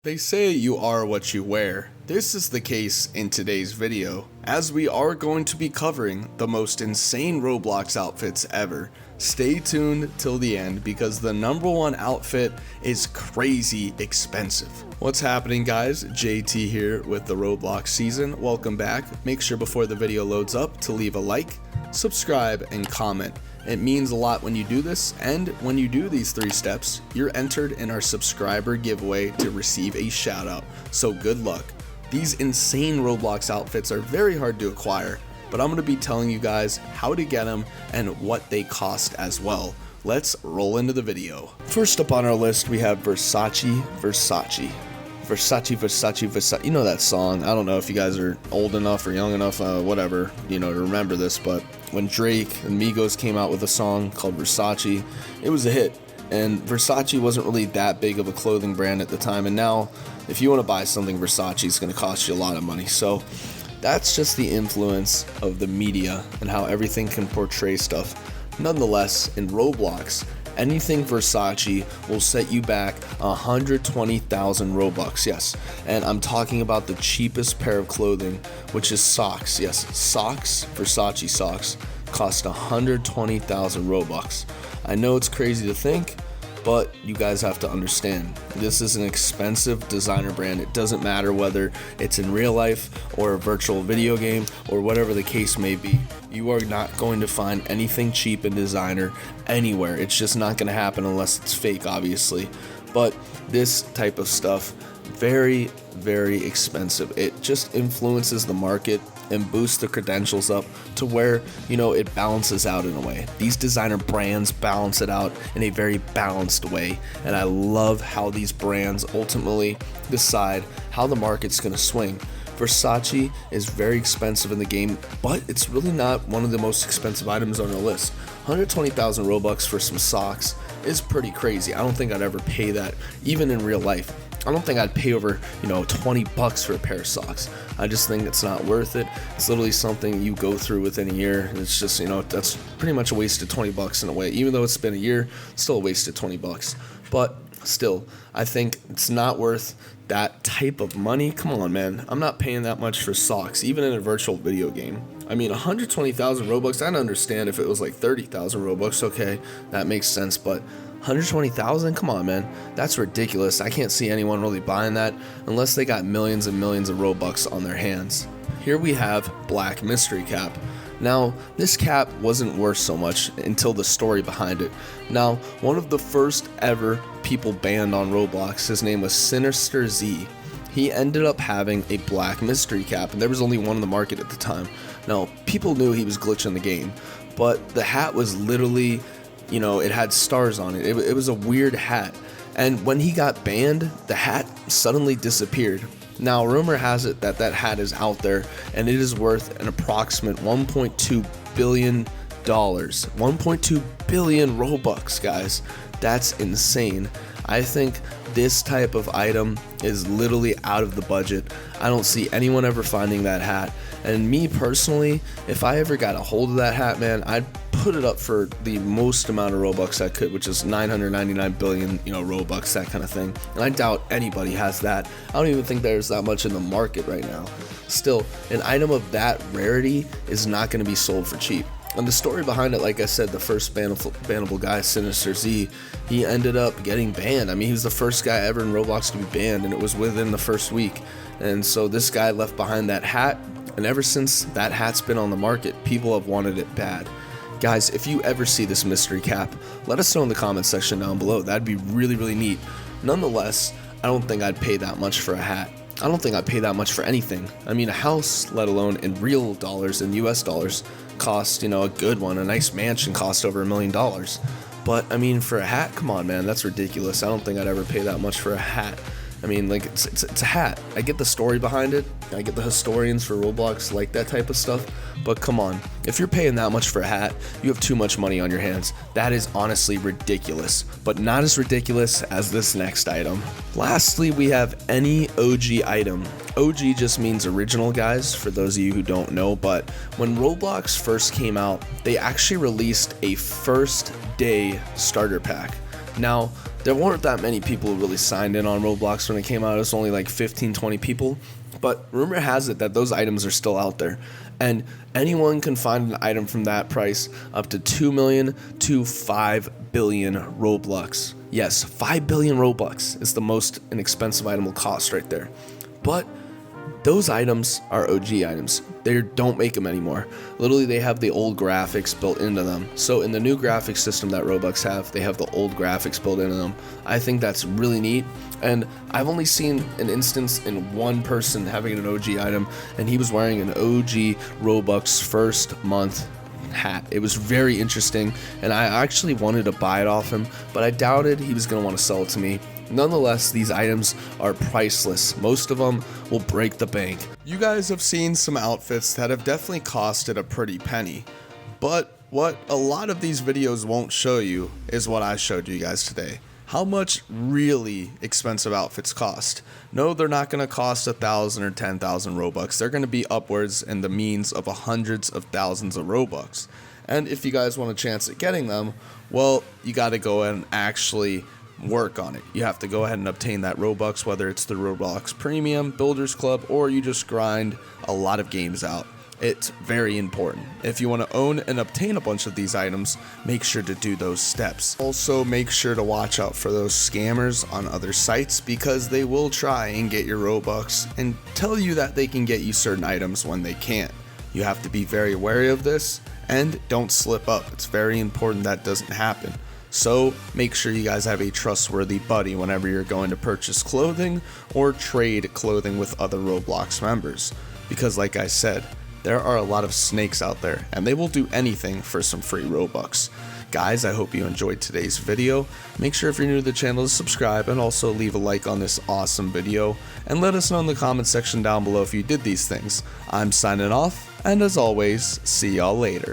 They say you are what you wear. This is the case in today's video, as we are going to be covering the most insane Roblox outfits ever. Stay tuned till the end because the number one outfit is crazy expensive. What's happening, guys? JT here with the Roblox season. Welcome back. Make sure before the video loads up to leave a like, subscribe, and comment. It means a lot when you do this, and when you do these 3 steps, you're entered in our subscriber giveaway to receive a shout out. So good luck. These insane Roblox outfits are very hard to acquire, but I'm going to be telling you guys how to get them and what they cost as well. Let's roll into the video. First up on our list, we have Versace. Versace. You know that song. I don't know if you guys are old enough or young enough, whatever, to remember this, but when Drake and Migos came out with a song called Versace, it was a hit. And Versace wasn't really that big of a clothing brand at the time, and now if you want to buy something Versace, it's going to cost you a lot of money. So that's just the influence of the media and how everything can portray stuff. Nonetheless, in Roblox, anything Versace will set you back 120,000 Robux, yes. And I'm talking about the cheapest pair of clothing, which is socks. Yes, socks, Versace socks, cost 120,000 Robux. I know it's crazy to think, but you guys have to understand, this is an expensive designer brand. It doesn't matter whether it's in real life or a virtual video game or whatever the case may be. You are not going to find anything cheap in designer anywhere. It's just not going to happen unless it's fake, obviously. But this type of stuff, very, very expensive. It just influences the market and boosts the credentials up to where, it balances out in a way. These designer brands balance it out in a very balanced way. And I love how these brands ultimately decide how the market's going to swing. Versace is very expensive in the game, but it's really not one of the most expensive items on our list. 120,000 Robux for some socks is pretty crazy. I don't think I'd ever pay that, even in real life. I don't think I'd pay over, 20 bucks for a pair of socks. I just think it's not worth it. It's literally something you go through within a year. It's just, that's pretty much a wasted 20 bucks in a way. Even though it's been a year, it's still a wasted 20 bucks. But still, I think it's not worth that type of money. Come on, man. I'm not paying that much for socks, even in a virtual video game. I mean, 120,000 Robux, I'd understand if it was like 30,000 Robux. Okay, that makes sense, but 120,000? Come on, man. That's ridiculous. I can't see anyone really buying that unless they got millions and millions of Robux on their hands. Here we have Black Mystery Cap. Now, this cap wasn't worth so much until the story behind it. Now, one of the first ever people banned on Roblox, his name was Sinister Z. He ended up having a Black Mystery Cap, and there was only one in the market at the time. Now, people knew he was glitching the game, but the hat was literally, it had stars on it. It was a weird hat. And when he got banned, the hat suddenly disappeared. Now, rumor has it that hat is out there, and it is worth an approximate $1.2 billion. 1.2 billion Robux, guys. That's insane. I think this type of item is literally out of the budget. I don't see anyone ever finding that hat. And me personally, if I ever got a hold of that hat, man, I'd put it up for the most amount of Robux I could, which is 999 billion, Robux, that kind of thing. And I doubt anybody has that. I don't even think there's that much in the market right now. Still, an item of that rarity is not going to be sold for cheap. And the story behind it, like I said, the first bannable guy, Sinister Z, he ended up getting banned. I mean, he was the first guy ever in Roblox to be banned, and it was within the first week. And so this guy left behind that hat, and ever since that hat's been on the market, people have wanted it bad. Guys, if you ever see this mystery cap, let us know in the comment section down below. That'd be really, really neat. Nonetheless, I don't think I'd pay that much for a hat. I don't think I'd pay that much for anything. I mean, a house, let alone in real dollars, in US dollars, costs, a good one. A nice mansion costs over $1 million. But, I mean, for a hat, come on, man, that's ridiculous. I don't think I'd ever pay that much for a hat. I mean, like, it's a hat. I get the story behind it. I get the historians for Roblox like that type of stuff. But come on, if you're paying that much for a hat, you have too much money on your hands. That is honestly ridiculous, but not as ridiculous as this next item. Lastly, we have any OG item. OG just means original, guys, for those of you who don't know, but when Roblox first came out, they actually released a first day starter pack. Now, There weren't that many people who really signed in on Roblox when it came out. It was only like 15-20 people. But rumor has it that those items are still out there. And anyone can find an item from that price up to 2 million to 5 billion Robux. Yes, 5 billion Robux is the most an expensive item will cost right there. But those items are OG items. They don't make them anymore. Literally, they have the old graphics built into them. So in the new graphics system that Robux have, they have the old graphics built into them. I think that's really neat. And I've only seen an instance in one person having an OG item, and he was wearing an OG Robux first month hat. It was very interesting, and I actually wanted to buy it off him, but I doubted he was going to want to sell it to me. Nonetheless, these items are priceless. Most of them will break the bank. You guys have seen some outfits that have definitely costed a pretty penny, but what a lot of these videos won't show you is what I showed you guys today. How much really expensive outfits cost. No, they're not going to cost 1,000 or 10,000 Robux. They're going to be upwards in the means of hundreds of thousands of Robux. And if you guys want a chance at getting them, well, you got to go ahead and actually work on it. You have to go ahead and obtain that Robux, whether it's the Roblox Premium, Builders Club, or you just grind a lot of games out. It's very important. If you want to own and obtain a bunch of these items, make sure to do those steps. Also, make sure to watch out for those scammers on other sites, because they will try and get your Robux and tell you that they can get you certain items when they can't. You have to be very wary of this and don't slip up. It's very important that doesn't happen. So make sure you guys have a trustworthy buddy whenever you're going to purchase clothing or trade clothing with other Roblox members. Because like I said, there are a lot of snakes out there, and they will do anything for some free Robux. Guys, I hope you enjoyed today's video. Make sure if you're new to the channel to subscribe, and also leave a like on this awesome video, and let us know in the comment section down below if you did these things. I'm signing off, and as always, see y'all later.